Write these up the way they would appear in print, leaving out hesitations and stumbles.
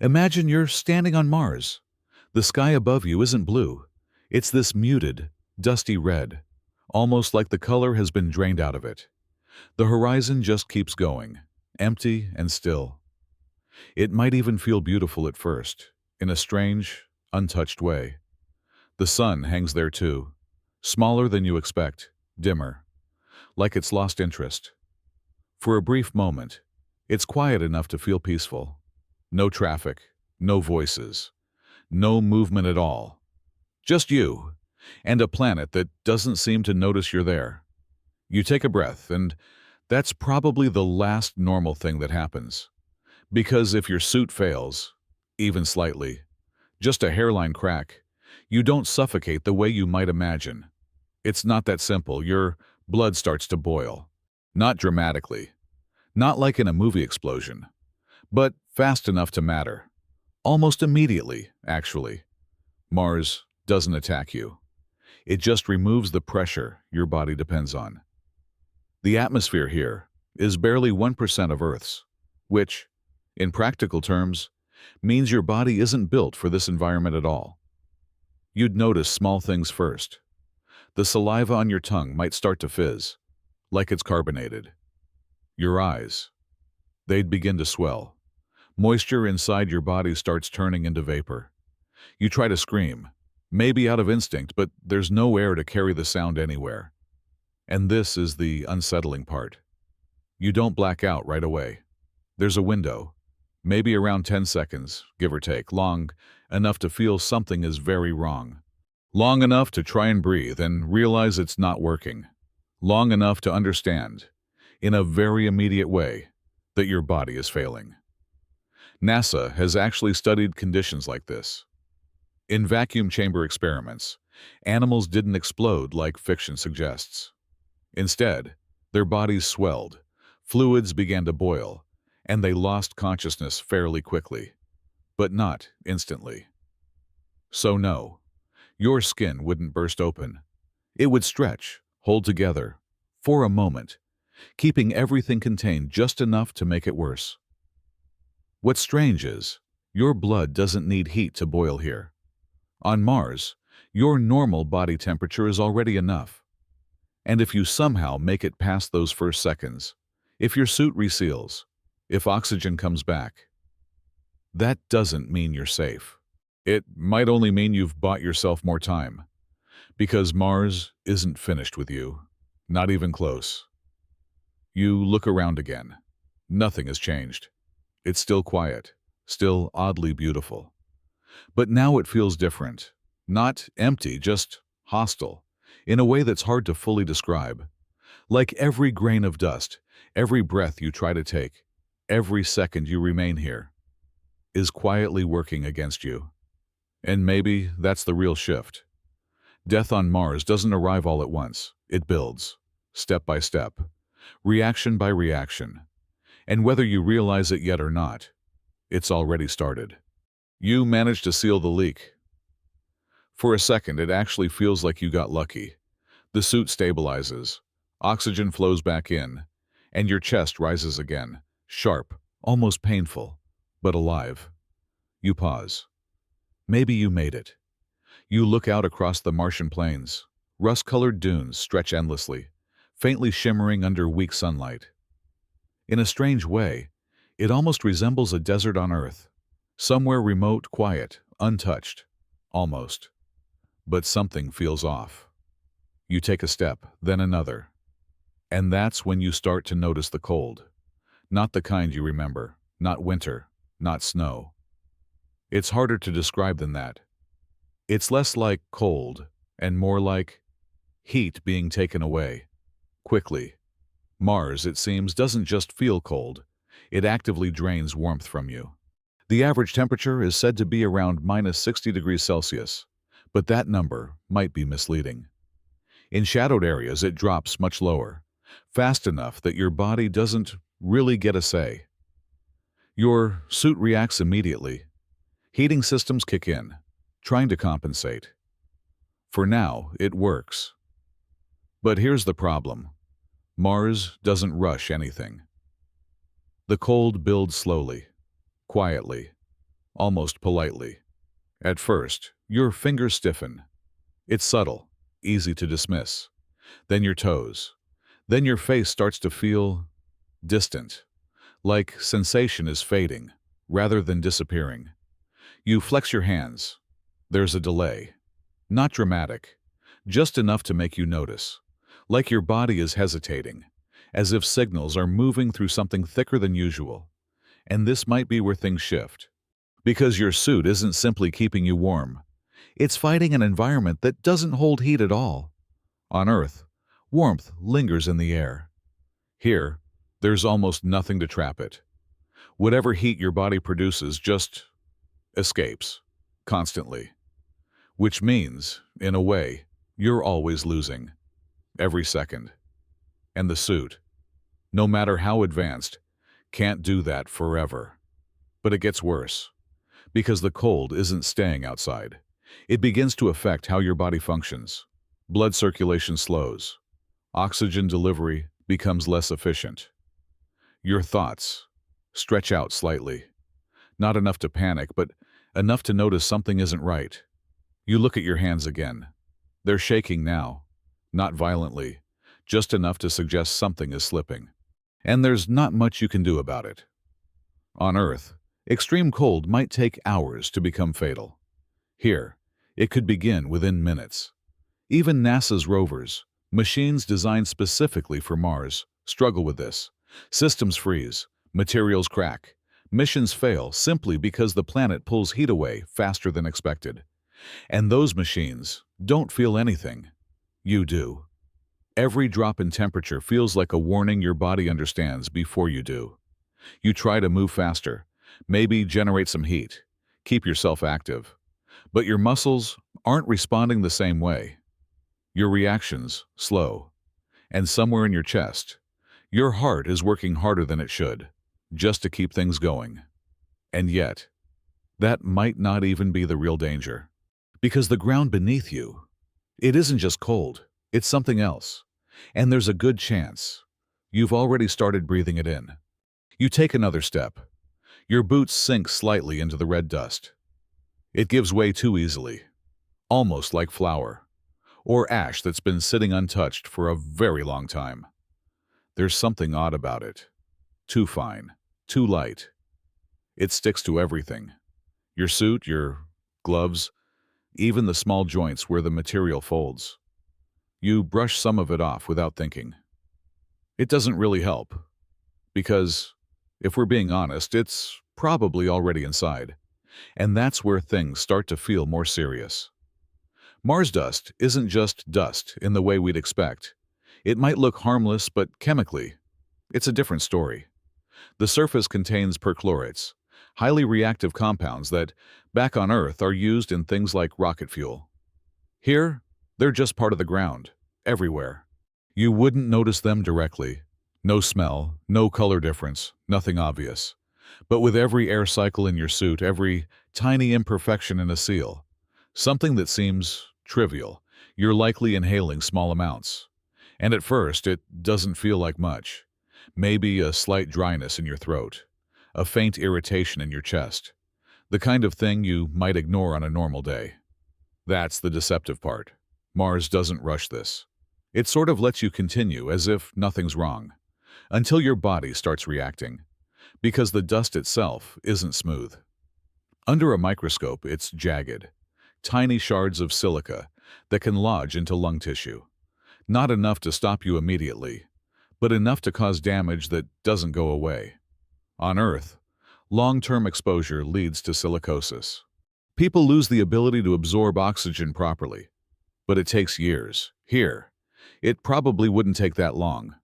Imagine you're standing on Mars. The sky above you isn't blue. It's this muted, dusty red, almost like the color has been drained out of it. The horizon just keeps going, empty and still. It might even feel beautiful at first, in a strange, untouched way. The sun hangs there too, smaller than you expect, dimmer, like it's lost interest. For a brief moment, it's quiet enough to feel peaceful. No traffic, no voices, no movement at all. Just you, and a planet that doesn't seem to notice you're there. You take a breath, and that's probably the last normal thing that happens. Because if your suit fails, even slightly, just a hairline crack, you don't suffocate the way you might imagine. It's not that simple. Your blood starts to boil. Not dramatically. Not like in a movie explosion. But fast enough to matter. Almost immediately, actually. Mars doesn't attack you. It just removes the pressure your body depends on. The atmosphere here is barely 1% of Earth's, which, in practical terms, means your body isn't built for this environment at all. You'd notice small things first. The saliva on your tongue might start to fizz, like it's carbonated. Your eyes, they'd begin to swell. Moisture inside your body starts turning into vapor. You try to scream, maybe out of instinct, but there's no air to carry the sound anywhere. And this is the unsettling part. You don't black out right away. There's a window, maybe around 10 seconds, give or take, long enough to feel something is very wrong. Long enough to try and breathe and realize it's not working. Long enough to understand, in a very immediate way, that your body is failing. NASA has actually studied conditions like this. In vacuum chamber experiments, animals didn't explode like fiction suggests. Instead, their bodies swelled, fluids began to boil, and they lost consciousness fairly quickly, but not instantly. So no, your skin wouldn't burst open. It would stretch, hold together, for a moment, keeping everything contained just enough to make it worse. What's strange is, your blood doesn't need heat to boil here. On Mars, your normal body temperature is already enough. And if you somehow make it past those first seconds, if your suit reseals, if oxygen comes back, that doesn't mean you're safe. It might only mean you've bought yourself more time, because Mars isn't finished with you, not even close. You look around again. Nothing has changed. It's still quiet, still oddly beautiful. But now it feels different. Not empty, just hostile, in a way that's hard to fully describe. Like every grain of dust, every breath you try to take, every second you remain here, is quietly working against you. And maybe that's the real shift. Death on Mars doesn't arrive all at once. It builds, step by step, reaction by reaction. And whether you realize it yet or not, it's already started. You managed to seal the leak. For a second, it actually feels like you got lucky. The suit stabilizes, oxygen flows back in, and your chest rises again, sharp, almost painful, but alive. You pause. Maybe you made it. You look out across the Martian plains. Rust-colored dunes stretch endlessly, faintly shimmering under weak sunlight. In a strange way, it almost resembles a desert on Earth. Somewhere remote, quiet, untouched. Almost. But something feels off. You take a step, then another. And that's when you start to notice the cold. Not the kind you remember. Not winter. Not snow. It's harder to describe than that. It's less like cold, and more like heat being taken away. Quickly. Mars, it seems, doesn't just feel cold. It actively drains warmth from you. The average temperature is said to be around -60 degrees Celsius, but that number might be misleading. In shadowed areas, it drops much lower, fast enough that your body doesn't really get a say. Your suit reacts immediately. Heating systems kick in, trying to compensate. For now, it works. But here's the problem. Mars doesn't rush anything. The cold builds slowly, quietly, almost politely. At first, your fingers stiffen. It's subtle, easy to dismiss. Then your toes. Then your face starts to feel distant, like sensation is fading rather than disappearing. You flex your hands. There's a delay. Not dramatic, just enough to make you notice. Like your body is hesitating, as if signals are moving through something thicker than usual. And this might be where things shift. Because your suit isn't simply keeping you warm. It's fighting an environment that doesn't hold heat at all. On Earth, warmth lingers in the air. Here, there's almost nothing to trap it. Whatever heat your body produces just escapes, constantly. Which means, in a way, you're always losing. Every second. And the suit, no matter how advanced, can't do that forever. But it gets worse. Because the cold isn't staying outside. It begins to affect how your body functions. Blood circulation slows. Oxygen delivery becomes less efficient. Your thoughts stretch out slightly. Not enough to panic, but enough to notice something isn't right. You look at your hands again. They're shaking now. Not violently, just enough to suggest something is slipping. And there's not much you can do about it. On Earth, extreme cold might take hours to become fatal. Here, it could begin within minutes. Even NASA's rovers, machines designed specifically for Mars, struggle with this. Systems freeze, materials crack, missions fail simply because the planet pulls heat away faster than expected. And those machines don't feel anything. You do. Every drop in temperature feels like a warning your body understands before you do. You try to move faster, maybe generate some heat, keep yourself active. But your muscles aren't responding the same way. Your reactions slow. And somewhere in your chest, your heart is working harder than it should, just to keep things going. And yet, that might not even be the real danger. Because the ground beneath you, it isn't just cold, it's something else. And there's a good chance you've already started breathing it in. You take another step. Your boots sink slightly into the red dust. It gives way too easily, almost like flour, or ash that's been sitting untouched for a very long time. There's something odd about it. Too fine, too light. It sticks to everything. Your suit, your gloves, even the small joints where the material folds. You brush some of it off without thinking. It doesn't really help, because, if we're being honest, it's probably already inside. And that's where things start to feel more serious. Mars dust isn't just dust in the way we'd expect. It might look harmless, but chemically, it's a different story. The surface contains perchlorates, highly reactive compounds that, back on Earth, are used in things like rocket fuel. Here, they're just part of the ground, everywhere. You wouldn't notice them directly. No smell, no color difference, nothing obvious. But with every air cycle in your suit, every tiny imperfection in a seal, something that seems trivial, you're likely inhaling small amounts. And at first, it doesn't feel like much. Maybe a slight dryness in your throat, a faint irritation in your chest, the kind of thing you might ignore on a normal day. That's the deceptive part. Mars doesn't rush this. It sort of lets you continue as if nothing's wrong, until your body starts reacting, because the dust itself isn't smooth. Under a microscope, it's jagged, tiny shards of silica that can lodge into lung tissue. Not enough to stop you immediately, but enough to cause damage that doesn't go away. On Earth, long-term exposure leads to silicosis. People lose the ability to absorb oxygen properly, but it takes years. Here, it probably wouldn't take that long,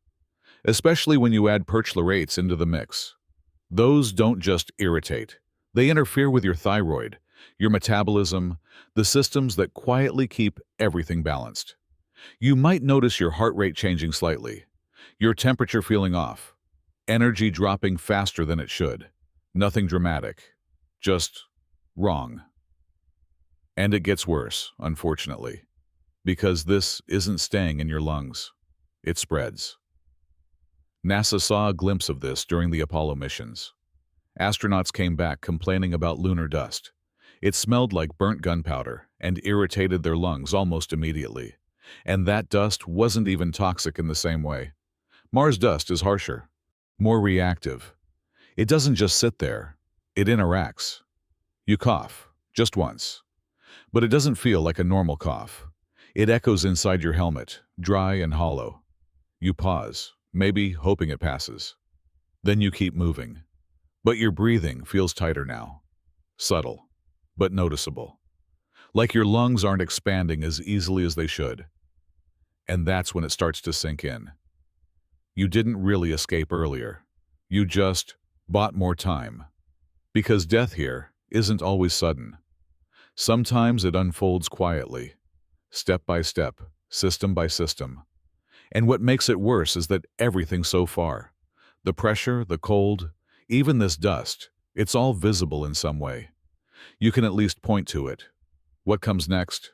especially when you add perchlorates into the mix. Those don't just irritate. They interfere with your thyroid, your metabolism, the systems that quietly keep everything balanced. You might notice your heart rate changing slightly, your temperature feeling off, energy dropping faster than it should. Nothing dramatic, just wrong. And it gets worse, unfortunately, because this isn't staying in your lungs. It spreads. NASA saw a glimpse of this during the Apollo missions. Astronauts came back complaining about lunar dust. It smelled like burnt gunpowder and irritated their lungs almost immediately. And that dust wasn't even toxic in the same way. Mars dust is harsher, more reactive. It doesn't just sit there, it interacts. You cough, just once. But it doesn't feel like a normal cough. It echoes inside your helmet, dry and hollow. You pause, maybe hoping it passes. Then you keep moving. But your breathing feels tighter now. Subtle, but noticeable. Like your lungs aren't expanding as easily as they should. And that's when it starts to sink in. You didn't really escape earlier. You just bought more time. Because death here isn't always sudden. Sometimes it unfolds quietly, step by step, system by system. And what makes it worse is that everything so far, the pressure, the cold, even this dust, it's all visible in some way. You can at least point to it. What comes next?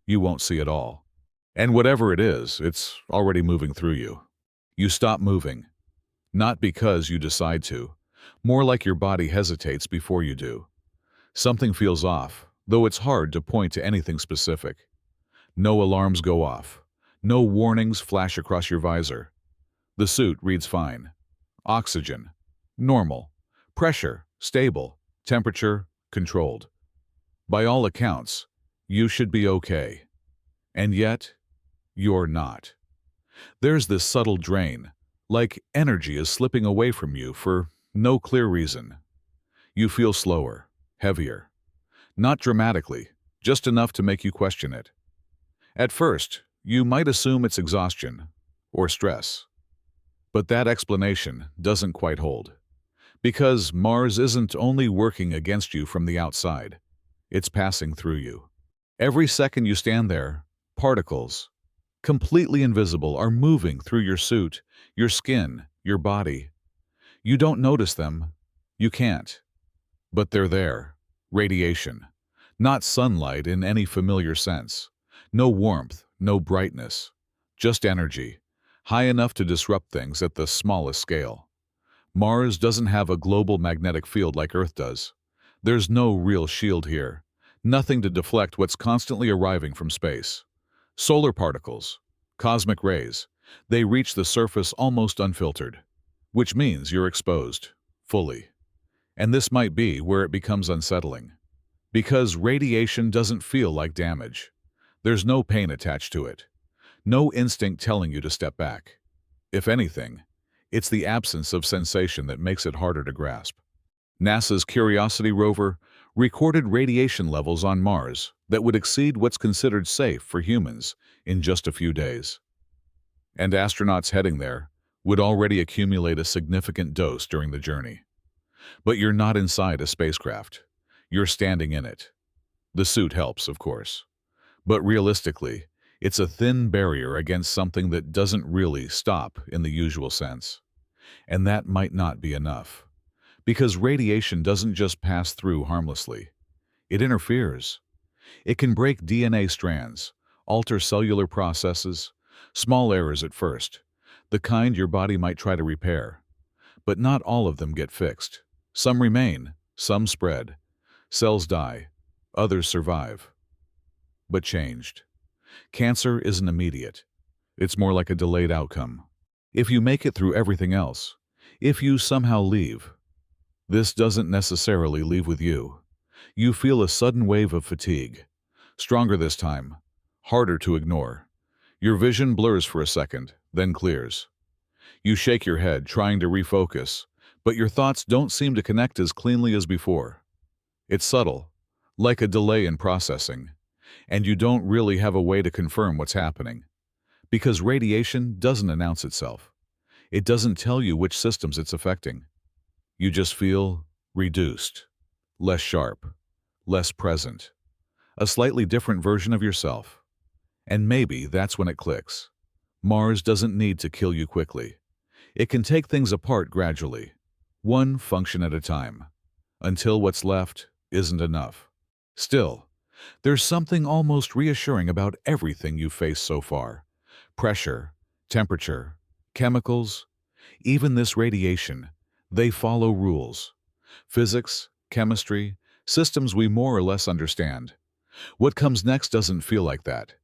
You won't see it all. And whatever it is, it's already moving through you. You stop moving. Not because you decide to. More like your body hesitates before you do. Something feels off, though it's hard to point to anything specific. No alarms go off. No warnings flash across your visor. The suit reads fine. Oxygen, normal. Pressure, stable. Temperature, controlled. By all accounts, you should be okay. And yet, you're not. There's this subtle drain, like energy is slipping away from you for no clear reason. You feel slower, heavier. Not dramatically, just enough to make you question it. At first, you might assume it's exhaustion or stress. But that explanation doesn't quite hold. Because Mars isn't only working against you from the outside, it's passing through you. Every second you stand there, particles, completely invisible, are moving through your suit, your skin, your body. You don't notice them. You can't. But they're there. Radiation. Not sunlight in any familiar sense. No warmth, no brightness. Just energy, high enough to disrupt things at the smallest scale. Mars doesn't have a global magnetic field like Earth does. There's no real shield here. Nothing to deflect what's constantly arriving from space. Solar particles, cosmic rays, they reach the surface almost unfiltered. Which means you're exposed, fully. And this might be where it becomes unsettling. Because radiation doesn't feel like damage. There's no pain attached to it. No instinct telling you to step back. If anything, it's the absence of sensation that makes it harder to grasp. NASA's Curiosity rover recorded radiation levels on Mars that would exceed what's considered safe for humans in just a few days. And astronauts heading there would already accumulate a significant dose during the journey. But you're not inside a spacecraft. You're standing in it. The suit helps, of course. But realistically, it's a thin barrier against something that doesn't really stop in the usual sense. And that might not be enough. Because radiation doesn't just pass through harmlessly. It interferes. It can break DNA strands, alter cellular processes, small errors at first, the kind your body might try to repair. But not all of them get fixed. Some remain, some spread. Cells die, others survive. But changed. Cancer isn't immediate. It's more like a delayed outcome. If you make it through everything else, if you somehow leave, this doesn't necessarily leave with you. You feel a sudden wave of fatigue. Stronger this time, harder to ignore. Your vision blurs for a second, then clears. You shake your head, trying to refocus, but your thoughts don't seem to connect as cleanly as before. It's subtle, like a delay in processing, and you don't really have a way to confirm what's happening. Because radiation doesn't announce itself. It doesn't tell you which systems it's affecting. You just feel reduced, less sharp, less present, a slightly different version of yourself. And maybe that's when it clicks. Mars doesn't need to kill you quickly. It can take things apart gradually, one function at a time, until what's left isn't enough. Still, there's something almost reassuring about everything you've faced so far. Pressure, temperature, chemicals, even this radiation, they follow rules. Physics, chemistry, systems we more or less understand. What comes next doesn't feel like that.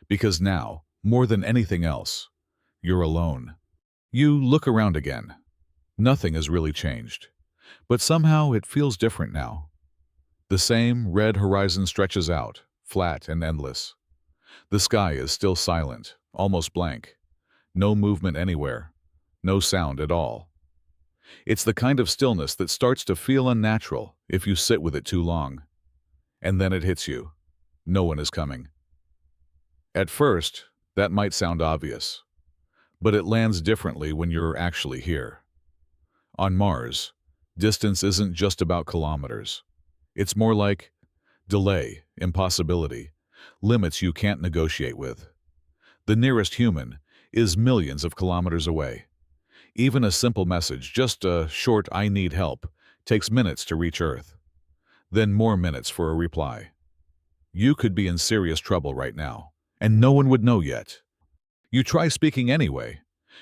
Because now, more than anything else, you're alone. You look around again. Nothing has really changed. But somehow it feels different now. The same red horizon stretches out, flat and endless. The sky is still silent, almost blank. No movement anywhere. No sound at all. It's the kind of stillness that starts to feel unnatural if you sit with it too long. And then it hits you. No one is coming. At first, that might sound obvious. But it lands differently when you're actually here. On Mars, distance isn't just about kilometers. It's more like delay, impossibility, limits you can't negotiate with. The nearest human is millions of kilometers away. Even a simple message, just a short "I need help," takes minutes to reach Earth. Then more minutes for a reply. You could be in serious trouble right now, and no one would know yet. You try speaking anyway.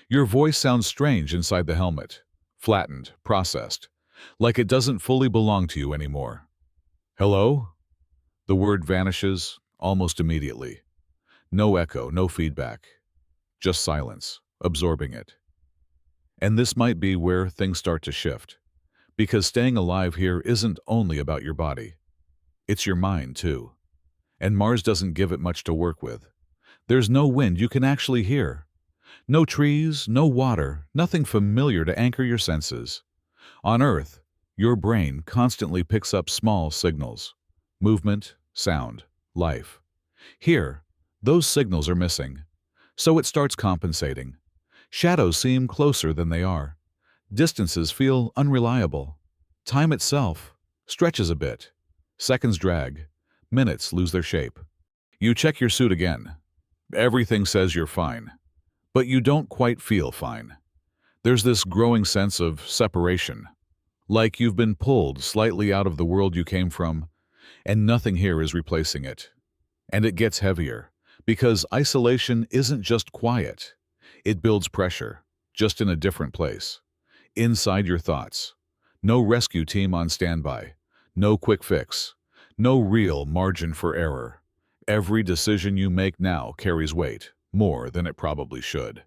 Your voice sounds strange inside the helmet, flattened, processed, like it doesn't fully belong to you anymore. Hello? The word vanishes almost immediately. No echo, no feedback. Just silence, absorbing it. And this might be where things start to shift. Because staying alive here isn't only about your body. It's your mind, too. And Mars doesn't give it much to work with. There's no wind you can actually hear. No trees, no water, nothing familiar to anchor your senses. On Earth, your brain constantly picks up small signals. Movement, sound, life. Here, those signals are missing. So it starts compensating. Shadows seem closer than they are. Distances feel unreliable. Time itself stretches a bit. Seconds drag. Minutes lose their shape. You check your suit again. Everything says you're fine. But you don't quite feel fine. There's this growing sense of separation. Like you've been pulled slightly out of the world you came from, and nothing here is replacing it. And it gets heavier, because isolation isn't just quiet. It builds pressure, just in a different place. Inside your thoughts. No rescue team on standby. No quick fix. No real margin for error. Every decision you make now carries weight, more than it probably should.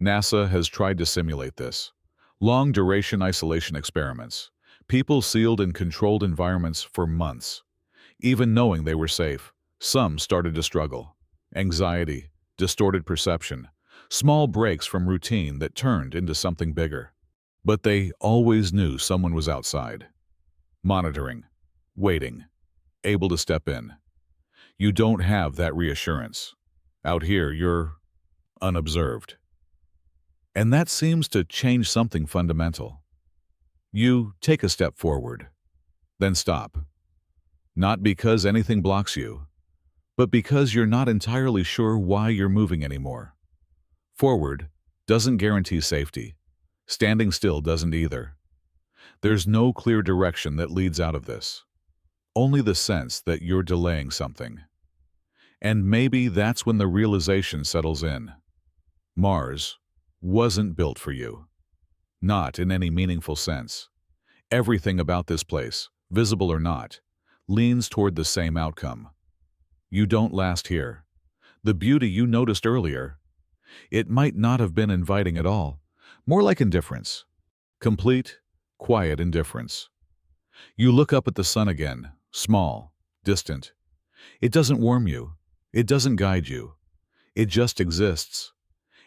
NASA has tried to simulate this. Long-duration isolation experiments. People sealed in controlled environments for months. Even knowing they were safe, some started to struggle. Anxiety, distorted perception, small breaks from routine that turned into something bigger. But they always knew someone was outside. Monitoring, waiting, able to step in. You don't have that reassurance. Out here, you're unobserved. And that seems to change something fundamental. You take a step forward, then stop. Not because anything blocks you, but because you're not entirely sure why you're moving anymore. Forward doesn't guarantee safety. Standing still doesn't either. There's no clear direction that leads out of this. Only the sense that you're delaying something. And maybe that's when the realization settles in. Mars wasn't built for you. Not in any meaningful sense. Everything about this place, visible or not, leans toward the same outcome. You don't last here. The beauty you noticed earlier, it might not have been inviting at all. More like indifference. Complete, quiet indifference. You look up at the sun again, small, distant. It doesn't warm you. It doesn't guide you. It just exists.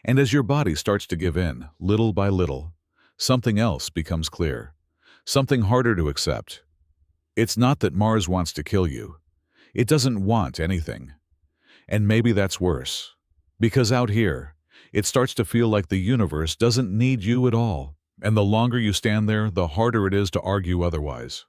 And as your body starts to give in, little by little, something else becomes clear. Something harder to accept. It's not that Mars wants to kill you. It doesn't want anything. And maybe that's worse. Because out here, it starts to feel like the universe doesn't need you at all. And the longer you stand there, the harder it is to argue otherwise.